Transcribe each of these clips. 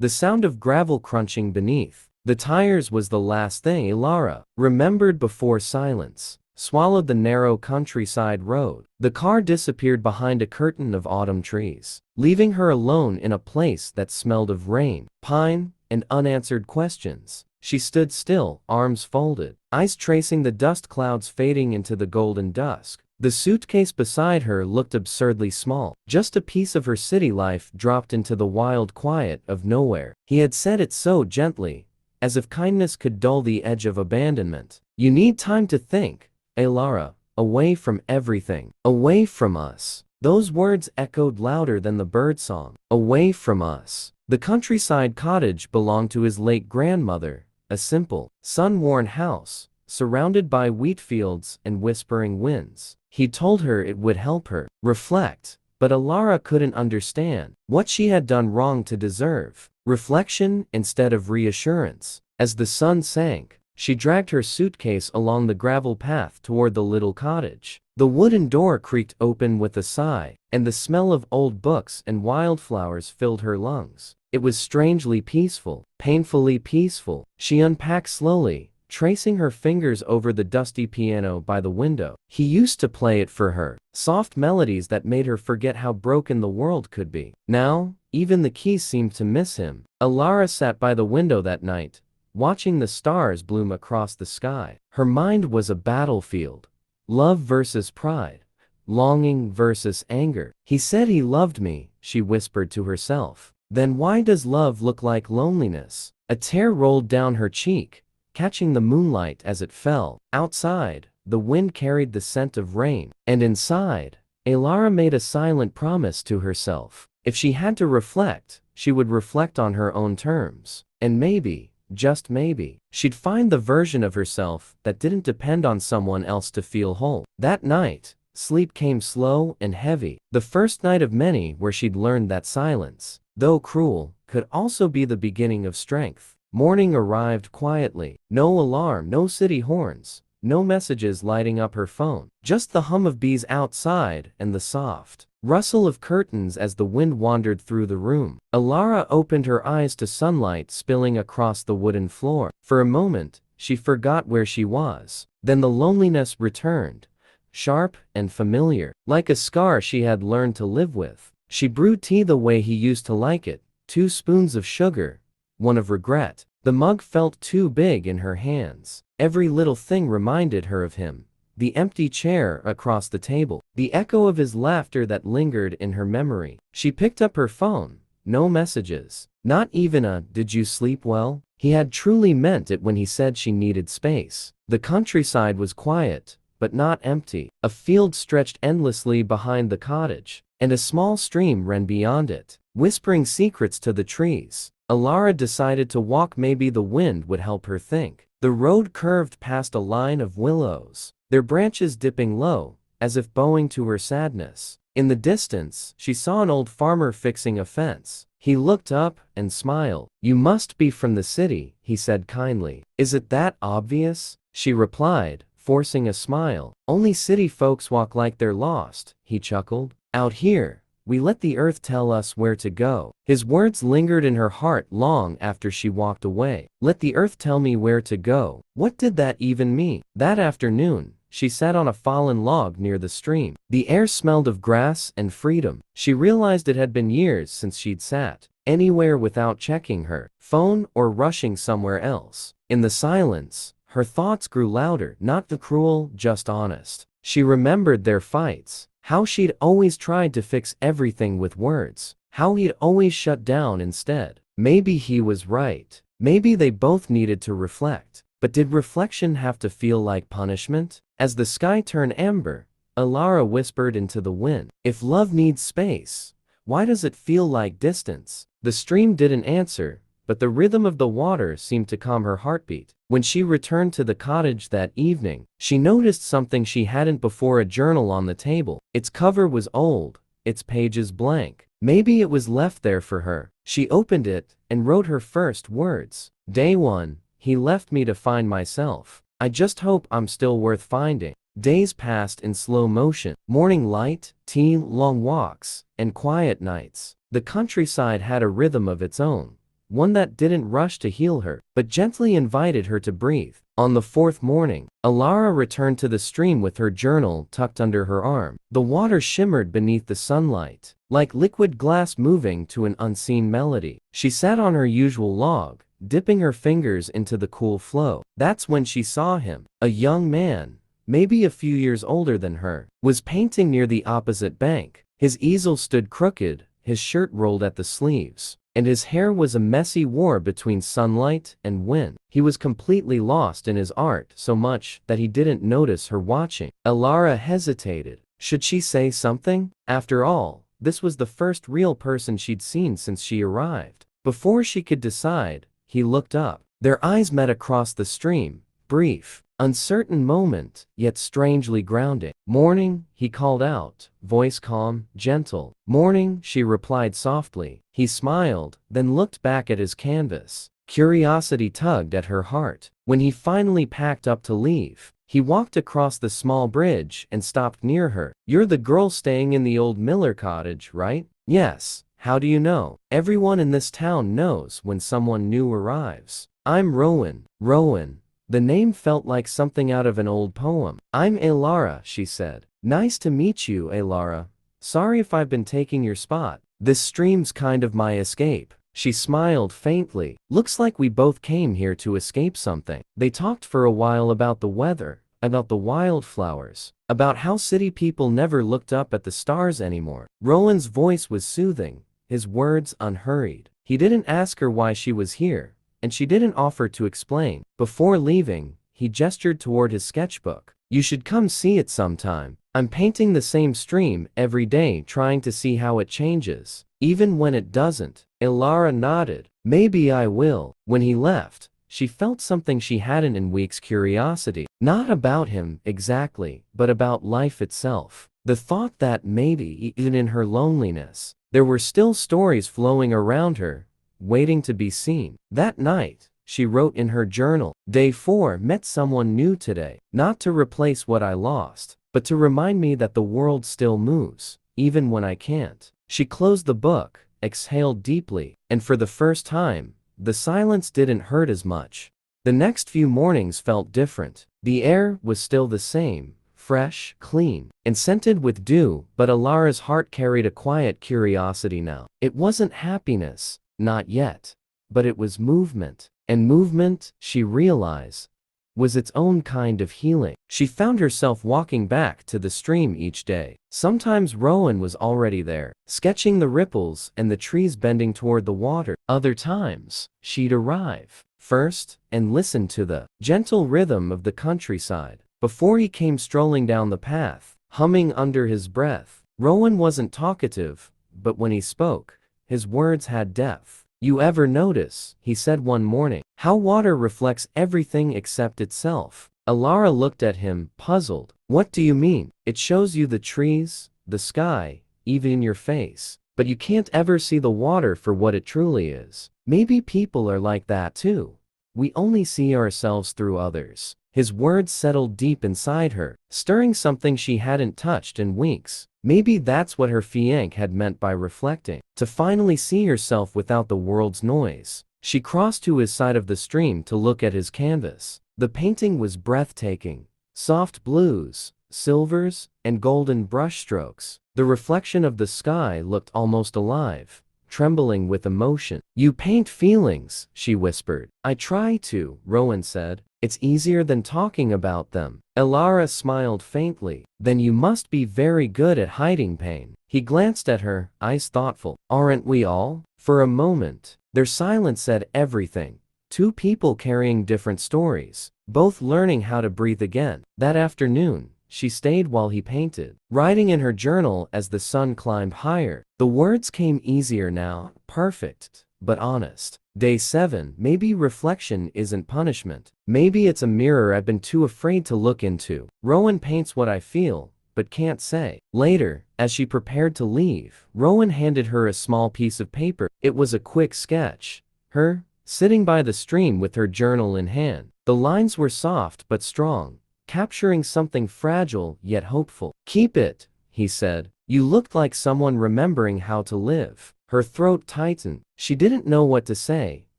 the sound of gravel crunching beneath the tires was the last thing Ilara remembered before silence swallowed the narrow countryside road. The car disappeared behind a curtain of autumn trees, leaving her alone in a place that smelled of rain, pine, and unanswered questions. She stood still, arms folded, eyes tracing the dust clouds fading into the golden dusk. The suitcase beside her looked absurdly small, just a piece of her city life dropped into the wild quiet of nowhere. He had said it so gently, as if kindness could dull the edge of abandonment. "You need time to think, Ilara, away from everything, away from us." Those words echoed louder than the birdsong. Away from us. The countryside cottage belonged to his late grandmother, a simple, sun-worn house, surrounded by wheat fields and whispering winds. He told her it would help her reflect, but Ilara couldn't understand what she had done wrong to deserve reflection instead of reassurance. As the sun sank, she dragged her suitcase along the gravel path toward the little cottage. The wooden door creaked open with a sigh, and the smell of old books and wildflowers filled her lungs. It was strangely peaceful, painfully peaceful. She unpacked slowly, tracing her fingers over the dusty piano by the window. He used to play it for her, soft melodies that made her forget how broken the world could be. Now, even the keys seemed to miss him. Ilara sat by the window that night, watching the stars bloom across the sky. Her mind was a battlefield. Love versus pride. Longing versus anger. "He said he loved me," she whispered to herself. "Then why does love look like loneliness?" A tear rolled down her cheek, catching the moonlight as it fell. Outside, the wind carried the scent of rain, and inside, Ilara made a silent promise to herself. If she had to reflect, she would reflect on her own terms. And maybe, just maybe, she'd find the version of herself that didn't depend on someone else to feel whole. That night, sleep came slow and heavy. The first night of many where she'd learned that silence, though cruel, could also be the beginning of strength. Morning arrived quietly. No alarm, no city horns, no messages lighting up her phone. Just the hum of bees outside and the soft rustle of curtains as the wind wandered through the room. Ilara opened her eyes to sunlight spilling across the wooden floor. For a moment, she forgot where she was. Then the loneliness returned, sharp and familiar, like a scar she had learned to live with. She brewed tea the way he used to like it, 2 spoons of sugar, one of regret. The mug felt too big in her hands. Every little thing reminded her of him. The empty chair across the table, the echo of his laughter that lingered in her memory. She picked up her phone. No messages. Not even a "did you sleep well?" He had truly meant it when he said she needed space. The countryside was quiet, but not empty. A field stretched endlessly behind the cottage, and a small stream ran beyond it, whispering secrets to the trees. Ilara decided to walk. Maybe the wind would help her think. The road curved past a line of willows, their branches dipping low, as if bowing to her sadness. In the distance, she saw an old farmer fixing a fence. He looked up and smiled. "You must be from the city," he said kindly. "Is it that obvious?" she replied, forcing a smile. "Only city folks walk like they're lost," he chuckled. "Out here, we let the earth tell us where to go." His words lingered in her heart long after she walked away. Let the earth tell me where to go. What did that even mean? That afternoon, she sat on a fallen log near the stream. The air smelled of grass and freedom. She realized it had been years since she'd sat anywhere without checking her phone or rushing somewhere else. In the silence, her thoughts grew louder, not the cruel, just honest. She remembered their fights. How she'd always tried to fix everything with words. How he'd always shut down instead. Maybe he was right. Maybe they both needed to reflect. But did reflection have to feel like punishment? As the sky turned amber, Ilara whispered into the wind, "If love needs space, why does it feel like distance?" The stream didn't answer, but the rhythm of the water seemed to calm her heartbeat. When she returned to the cottage that evening, she noticed something she hadn't before: a journal on the table. Its cover was old, its pages blank. Maybe it was left there for her. She opened it and wrote her first words. Day 1, he left me to find myself. I just hope I'm still worth finding. Days passed in slow motion. Morning light, tea, long walks, and quiet nights. The countryside had a rhythm of its own. one that didn't rush to heal her, but gently invited her to breathe. On the fourth morning, Alara returned to the stream with her journal tucked under her arm. The water shimmered beneath the sunlight, like liquid glass moving to an unseen melody. She sat on her usual log, dipping her fingers into the cool flow. That's when she saw him. A young man, maybe a few years older than her, was painting near the opposite bank. His easel stood crooked, his shirt rolled at the sleeves, and his hair was a messy war between sunlight and wind. He was completely lost in his art, so much that he didn't notice her watching. Alara hesitated. Should she say something? After all, this was the first real person she'd seen since she arrived. Before she could decide, he looked up. Their eyes met across the stream. Brief, uncertain moment, yet strangely grounding. "Morning," he called out, voice calm, gentle. "Morning," she replied softly. He smiled, then looked back at his canvas. Curiosity tugged at her heart. When he finally packed up to leave, he walked across the small bridge and stopped near her. "You're the girl staying in the old Miller cottage, right?" "Yes. How do you know?" "Everyone in this town knows when someone new arrives." "I'm Rowan." Rowan. The name felt like something out of an old poem. "I'm Alara," she said. "Nice to meet you, Alara. Sorry if I've been taking your spot. This stream's kind of my escape." She smiled faintly. "Looks like we both came here to escape something." They talked for a while about the weather, about the wildflowers, about how city people never looked up at the stars anymore. Rowan's voice was soothing, his words unhurried. He didn't ask her why she was here, and she didn't offer to explain. Before leaving, he gestured toward his sketchbook. "You should come see it sometime. I'm painting the same stream every day, trying to see how it changes, even when it doesn't." Alara nodded. "Maybe I will." When he left, she felt something she hadn't in weeks: curiosity. Not about him exactly, but about life itself. The thought that maybe, even in her loneliness, there were still stories flowing around her, waiting to be seen. That night, she wrote in her journal, "Day 4, met someone new today. Not to replace what I lost, but to remind me that the world still moves, even when I can't." She closed the book, exhaled deeply, and for the first time, the silence didn't hurt as much. The next few mornings felt different. The air was still the same, fresh, clean, and scented with dew, but Alara's heart carried a quiet curiosity now. It wasn't happiness, not yet, but it was movement. And movement, she realized, was its own kind of healing. She found herself walking back to the stream each day. Sometimes Rowan was already there, sketching the ripples and the trees bending toward the water. Other times, she'd arrive first and listen to the gentle rhythm of the countryside. Before he came strolling down the path, humming under his breath. Rowan wasn't talkative, but when he spoke, his words had depth. "You ever notice," he said one morning, "how water reflects everything except itself?" Alara looked at him, puzzled. "What do you mean?" "It shows you the trees, the sky, even your face. But you can't ever see the water for what it truly is. Maybe people are like that too. We only see ourselves through others." His words settled deep inside her, stirring something she hadn't touched in weeks. Maybe that's what her fiancé had meant by reflecting. To finally see herself without the world's noise. She crossed to his side of the stream to look at his canvas. The painting was breathtaking. Soft blues, silvers, and golden brushstrokes. The reflection of the sky looked almost alive, trembling with emotion. "You paint feelings," she whispered. "I try to," Rowan said. "It's easier than talking about them." Alara smiled faintly. "Then you must be very good at hiding pain." He glanced at her, eyes thoughtful. "Aren't we all?" For a moment, their silence said everything. Two people carrying different stories, both learning how to breathe again. That afternoon, she stayed while he painted, writing in her journal as the sun climbed higher. The words came easier now, perfect, but honest. Day 7, maybe reflection isn't punishment. Maybe it's a mirror I've been too afraid to look into. Rowan paints what I feel, but can't say. Later, as she prepared to leave, Rowan handed her a small piece of paper. It was a quick sketch. Her, sitting by the stream with her journal in hand. The lines were soft but strong, capturing something fragile yet hopeful. "Keep it," he said. "You looked like someone remembering how to live." Her throat tightened. She didn't know what to say,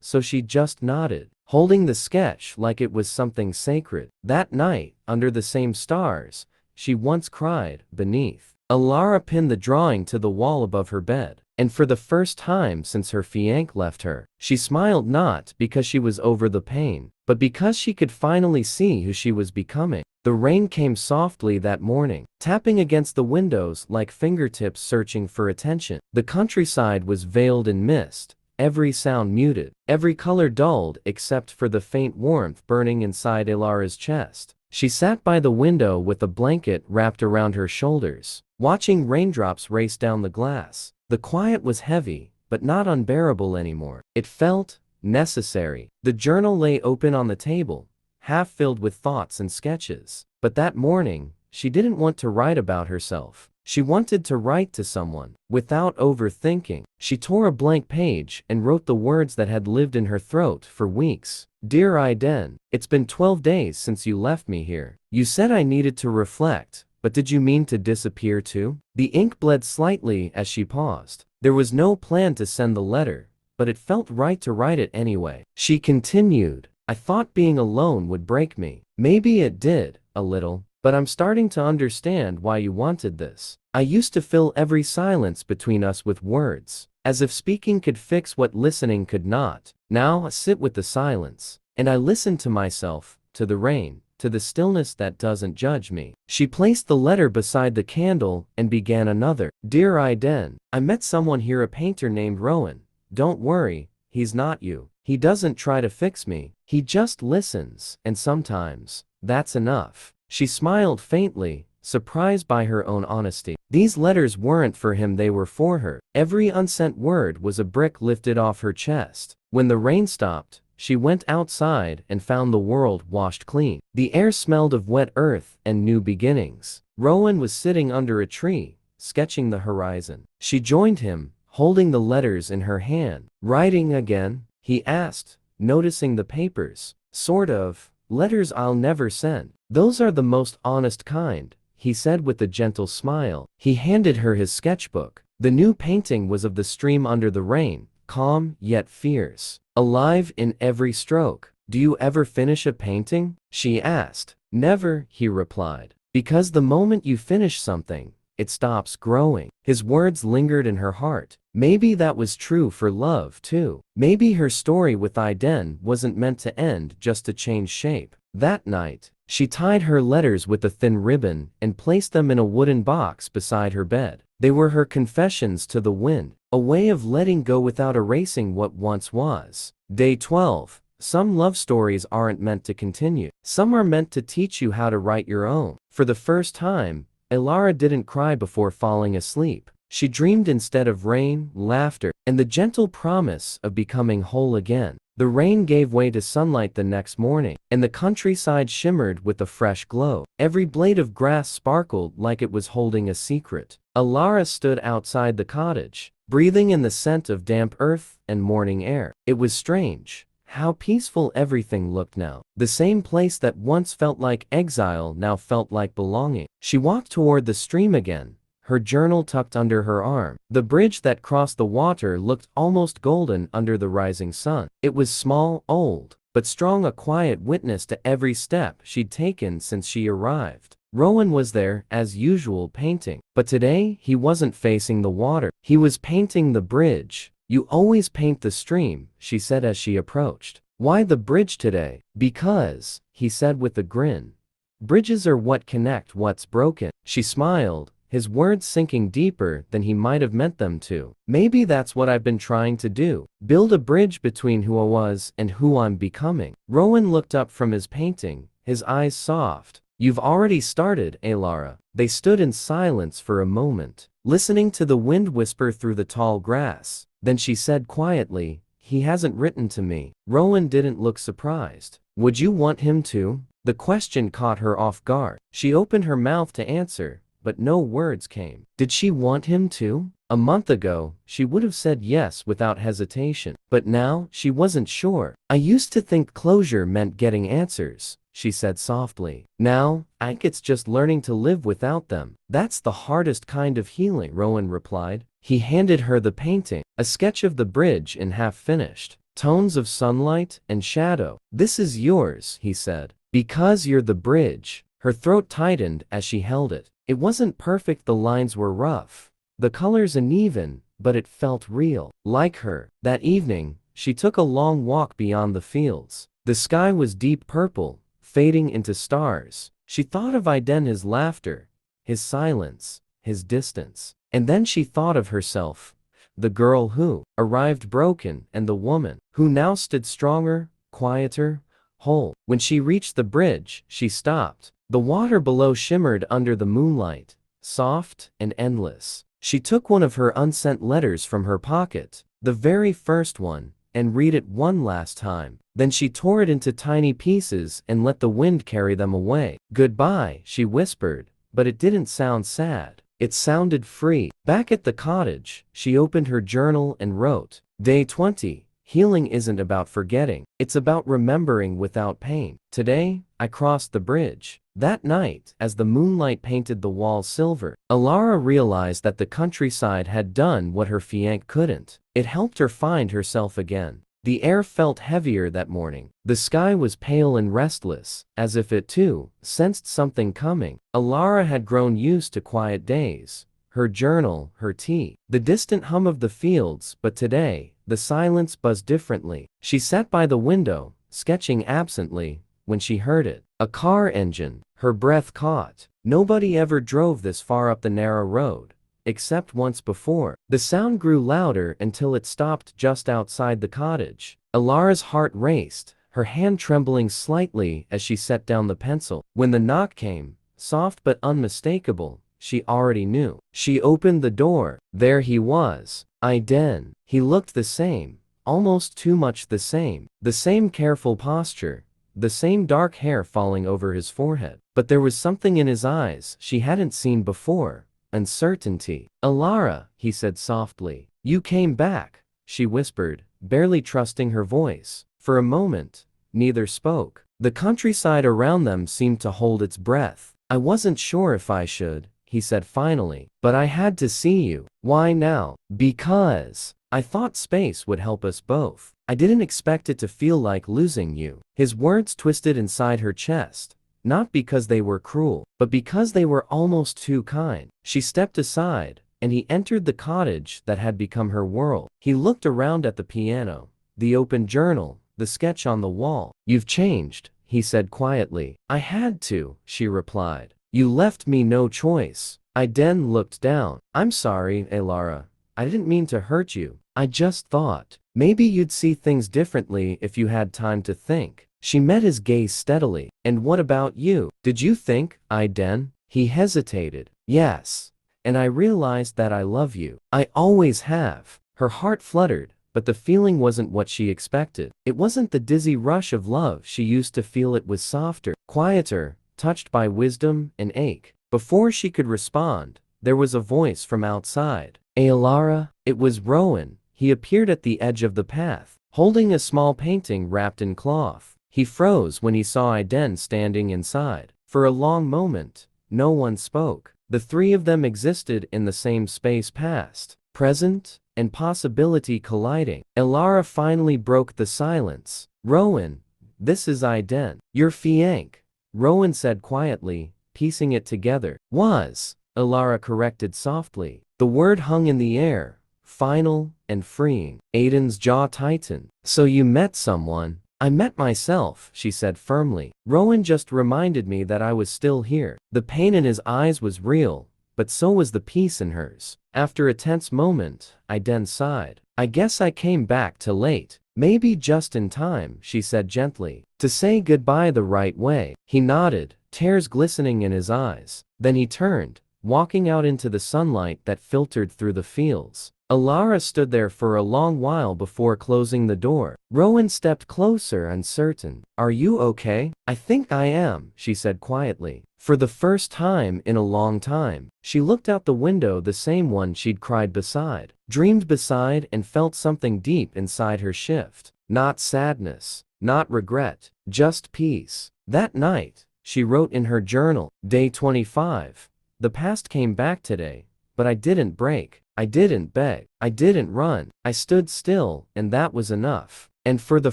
so she just nodded, holding the sketch like it was something sacred. That night, under the same stars she once cried beneath, Alara pinned the drawing to the wall above her bed. And for the first time since her fiancé left her, she smiled not because she was over the pain, but because she could finally see who she was becoming. The rain came softly that morning, tapping against the windows like fingertips searching for attention. The countryside was veiled in mist, every sound muted, every color dulled except for the faint warmth burning inside Alara's chest. She sat by the window with a blanket wrapped around her shoulders, watching raindrops race down the glass. The quiet was heavy, but not unbearable anymore. It felt necessary. The journal lay open on the table, half filled with thoughts and sketches. But that morning, she didn't want to write about herself. She wanted to write to someone, without overthinking. She tore a blank page and wrote the words that had lived in her throat for weeks. Dear Aiden, it's been 12 days since you left me here. You said I needed to reflect, but did you mean to disappear too? The ink bled slightly as she paused. There was no plan to send the letter, but it felt right to write it anyway. She continued, I thought being alone would break me. Maybe it did, a little. But I'm starting to understand why you wanted this. I used to fill every silence between us with words, as if speaking could fix what listening could not. Now I sit with the silence, and I listen to myself, to the rain, to the stillness that doesn't judge me. She placed the letter beside the candle and began another. Dear Aiden, I met someone here, a painter named Rowan. Don't worry, he's not you. He doesn't try to fix me. He just listens, and sometimes, that's enough. She smiled faintly, surprised by her own honesty. These letters weren't for him, they were for her. Every unsent word was a brick lifted off her chest. When the rain stopped, she went outside and found the world washed clean. The air smelled of wet earth and new beginnings. Rowan was sitting under a tree, sketching the horizon. She joined him, holding the letters in her hand. Writing again? He asked, noticing the papers. Sort of. Letters I'll never send. Those are the most honest kind, he said with a gentle smile. He handed her his sketchbook. The new painting was of the stream under the rain, calm yet fierce, alive in every stroke. Do you ever finish a painting? She asked. Never, he replied. Because the moment you finish something, it stops growing. His words lingered in her heart. Maybe that was true for love too. Maybe her story with Aiden wasn't meant to end just to change shape. That night, she tied her letters with a thin ribbon and placed them in a wooden box beside her bed. They were her confessions to the wind, a way of letting go without erasing what once was. Day 12. Some love stories aren't meant to continue. Some are meant to teach you how to write your own. For the first time, Alara didn't cry before falling asleep. She dreamed instead of rain, laughter, and the gentle promise of becoming whole again. The rain gave way to sunlight the next morning, and the countryside shimmered with a fresh glow. Every blade of grass sparkled like it was holding a secret. Alara stood outside the cottage, breathing in the scent of damp earth and morning air. It was strange how peaceful everything looked now. The same place that once felt like exile now felt like belonging. She walked toward the stream again, her journal tucked under her arm. The bridge that crossed the water looked almost golden under the rising sun. It was small, old, but strong, a quiet witness to every step she'd taken since she arrived. Rowan was there, as usual, painting. But today, he wasn't facing the water. He was painting the bridge. You always paint the stream, she said as she approached. Why the bridge today? Because, he said with a grin, bridges are what connect what's broken. She smiled, his words sinking deeper than he might have meant them to. Maybe that's what I've been trying to do. Build a bridge between who I was and who I'm becoming. Rowan looked up from his painting, his eyes soft. You've already started, Alara. They stood in silence for a moment, listening to the wind whisper through the tall grass. Then she said quietly, he hasn't written to me. Rowan didn't look surprised. Would you want him to? The question caught her off guard. She opened her mouth to answer, but no words came. Did she want him to? A month ago, she would have said yes without hesitation. But now, she wasn't sure. I used to think closure meant getting answers, she said softly. Now, I think it's just learning to live without them. That's the hardest kind of healing, Rowan replied. He handed her the painting, a sketch of the bridge in half finished. Tones of sunlight and shadow. This is yours, he said. Because you're the bridge. Her throat tightened as she held it. It wasn't perfect, the lines were rough. The colors uneven, but it felt real. Like her. That evening, she took a long walk beyond the fields. The sky was deep purple, fading into stars. She thought of Aiden, his laughter, his silence, his distance. And then she thought of herself, the girl who arrived broken and the woman who now stood stronger, quieter, whole. When she reached the bridge, she stopped. The water below shimmered under the moonlight, soft and endless. She took one of her unsent letters from her pocket, the very first one, and read it one last time. Then she tore it into tiny pieces and let the wind carry them away. Goodbye, she whispered, but it didn't sound sad. It sounded free. Back at the cottage, she opened her journal and wrote, Day 20. Healing isn't about forgetting. It's about remembering without pain. Today, I crossed the bridge. That night, as the moonlight painted the walls silver, Alara realized that the countryside had done what her fiancé couldn't. It helped her find herself again. The air felt heavier that morning. The sky was pale and restless, as if it too sensed something coming. Alara had grown used to quiet days. Her journal, her tea, the distant hum of the fields, but today, the silence buzzed differently. She sat by the window, sketching absently, when she heard it. A car engine. Her breath caught. Nobody ever drove this far up the narrow road, except once before. The sound grew louder until it stopped just outside the cottage. Alara's heart raced, her hand trembling slightly as she set down the pencil. When the knock came, soft but unmistakable, she already knew. She opened the door. There he was, Aiden. He looked the same, almost too much the same. The same careful posture, the same dark hair falling over his forehead. But there was something in his eyes she hadn't seen before. Uncertainty. Alara, he said softly. You came back, she whispered, barely trusting her voice. For a moment, neither spoke. The countryside around them seemed to hold its breath. I wasn't sure if I should, he said finally, but I had to see you. Why now? Because I thought space would help us both. I didn't expect it to feel like losing you. His words twisted inside her chest. Not because they were cruel, but because they were almost too kind. She stepped aside, and he entered the cottage that had become her world. He looked around at the piano, the open journal, the sketch on the wall. You've changed, he said quietly. I had to, she replied. You left me no choice. Aiden looked down. I'm sorry, Alara. I didn't mean to hurt you. I just thought maybe you'd see things differently if you had time to think. She met his gaze steadily. And what about you? Did you think, Aiden? He hesitated. Yes. And I realized that I love you. I always have. Her heart fluttered, but the feeling wasn't what she expected. It wasn't the dizzy rush of love she used to feel. It was softer, quieter, touched by wisdom and ache. Before she could respond, there was a voice from outside. Alara? It was Rowan. He appeared at the edge of the path, holding a small painting wrapped in cloth. He froze when he saw Aiden standing inside. For a long moment, no one spoke. The three of them existed in the same space, past, present, and possibility colliding. Alara finally broke the silence. Rowan, this is Aiden. Your fiancé, Rowan said quietly, piecing it together. Was, Alara corrected softly. The word hung in the air, final and freeing. Aiden's jaw tightened. So you met someone? I met myself, she said firmly. Rowan just reminded me that I was still here. The pain in his eyes was real, but so was the peace in hers. After a tense moment, Aiden sighed. I guess I came back too late. Maybe just in time, she said gently, to say goodbye the right way. He nodded, tears glistening in his eyes. Then he turned, walking out into the sunlight that filtered through the fields. Alara stood there for a long while before closing the door. Rowan stepped closer, uncertain. Are you okay? I think I am, she said quietly. For the first time in a long time, she looked out the window, the same one she'd cried beside, dreamed beside, and felt something deep inside her shift. Not sadness, not regret, just peace. That night, she wrote in her journal, Day 25. The past came back today, but I didn't break, I didn't beg, I didn't run, I stood still, and that was enough. And for the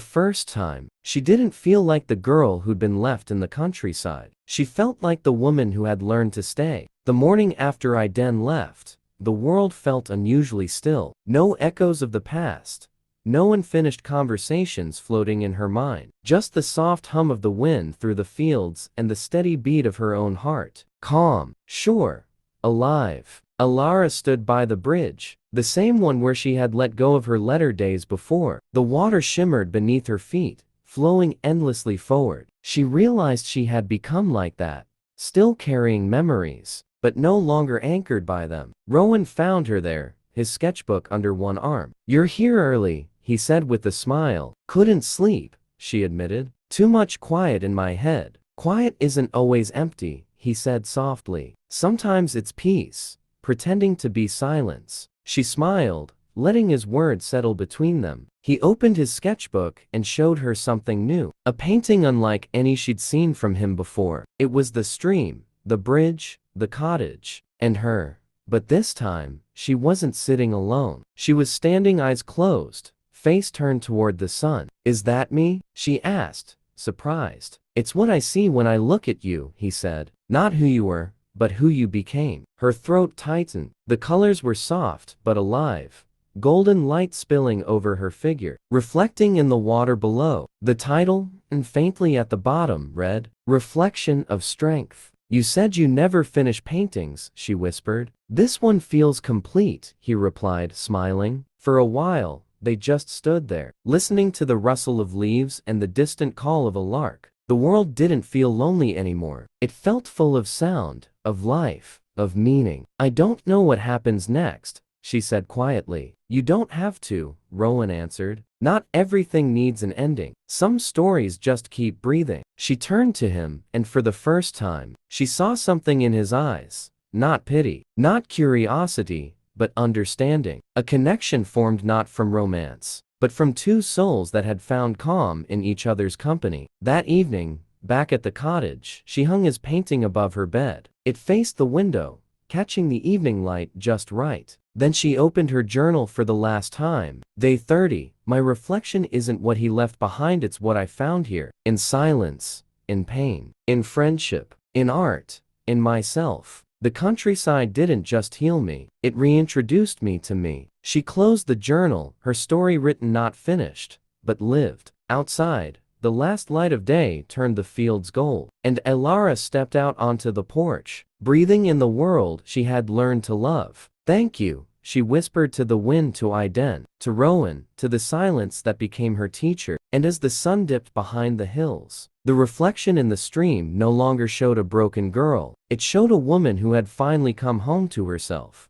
first time, she didn't feel like the girl who'd been left in the countryside. She felt like the woman who had learned to stay. The morning after Aiden left, the world felt unusually still. No echoes of the past. No unfinished conversations floating in her mind. Just the soft hum of the wind through the fields and the steady beat of her own heart. Calm, sure, alive. Alara stood by the bridge, the same one where she had let go of her letter days before. The water shimmered beneath her feet, flowing endlessly forward. She realized she had become like that, still carrying memories, but no longer anchored by them. Rowan found her there, his sketchbook under one arm. "You're here early," he said with a smile. "Couldn't sleep," she admitted. "Too much quiet in my head." "Quiet isn't always empty," he said softly. "Sometimes it's peace, pretending to be silence." She smiled, letting his words settle between them. He opened his sketchbook and showed her something new, a painting unlike any she'd seen from him before. It was the stream, the bridge, the cottage, and her. But this time, she wasn't sitting alone. She was standing, eyes closed, face turned toward the sun. "Is that me?" she asked, surprised. "It's what I see when I look at you," he said. "Not who you were, but who you became." Her throat tightened. The colors were soft but alive, golden light spilling over her figure, reflecting in the water below. The title, and faintly at the bottom, read, "Reflection of Strength." "You said you never finish paintings," she whispered. "This one feels complete," he replied, smiling. For a while, they just stood there, listening to the rustle of leaves and the distant call of a lark. The world didn't feel lonely anymore. It felt full of sound, of life, of meaning. "I don't know what happens next," she said quietly. "You don't have to," Rowan answered. "Not everything needs an ending. Some stories just keep breathing." She turned to him, and for the first time, she saw something in his eyes. Not pity, not curiosity, but understanding. A connection formed not from romance, but from two souls that had found calm in each other's company. That evening, back at the cottage, she hung his painting above her bed. It faced the window, catching the evening light just right. Then she opened her journal for the last time. Day 30. My reflection isn't what he left behind, it's what I found here. In silence, in pain, in friendship, in art, in myself. The countryside didn't just heal me, it reintroduced me to me. She closed the journal, her story written, not finished, but lived. Outside, the last light of day turned the fields gold, and Elara stepped out onto the porch, breathing in the world she had learned to love. "Thank you," she whispered to the wind, to Aiden, to Rowan, to the silence that became her teacher. And as the sun dipped behind the hills, the reflection in the stream no longer showed a broken girl. It showed a woman who had finally come home to herself.